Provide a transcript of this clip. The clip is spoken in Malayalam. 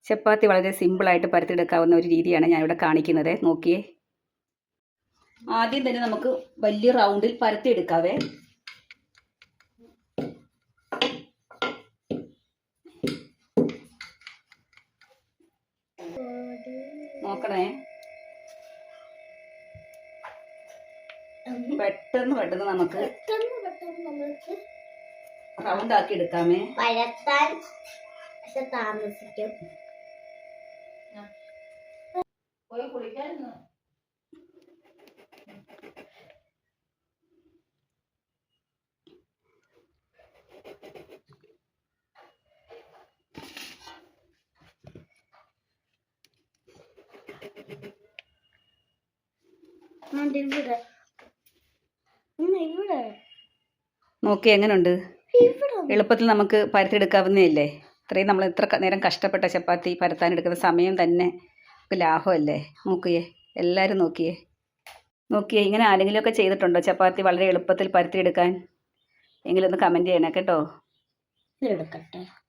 ചപ്പാത്തി വളരെ സിമ്പിളായിട്ട് പരത്തിയെടുക്കാവുന്ന ഒരു രീതിയാണ് ഞാനിവിടെ കാണിക്കുന്നത്. നോക്കിയേ. ആദ്യം തന്നെ നമുക്ക് വലിയ റൗണ്ടിൽ പരത്തിയെടുക്കാവേ. നോക്കണേ, പെട്ടെന്ന് നമുക്ക് റൗണ്ട് ആക്കി എടുക്കാമേ. പരത്താൻ താമസിക്കും. പോയി കുളിക്കായിരുന്നു. നോക്കി എങ്ങനെയുണ്ട്? എളുപ്പത്തിൽ നമുക്ക് പരത്തിയെടുക്കാവുന്നതല്ലേ. ഇത്രയും നമ്മൾ ഇത്ര നേരം കഷ്ടപ്പെട്ട ചപ്പാത്തി പരത്താനെടുക്കുന്ന സമയം തന്നെ ലാഭമല്ലേ. നോക്കിയേ, എല്ലാവരും നോക്കിയേ. ഇങ്ങനെ ആരെങ്കിലുമൊക്കെ ചെയ്തിട്ടുണ്ടോ ചപ്പാത്തി വളരെ എളുപ്പത്തിൽ പരത്തിയെടുക്കാൻ? എങ്കിലൊന്ന് കമൻറ്റ് ചെയ്യണേ കേട്ടോ. എടുക്കട്ടെ.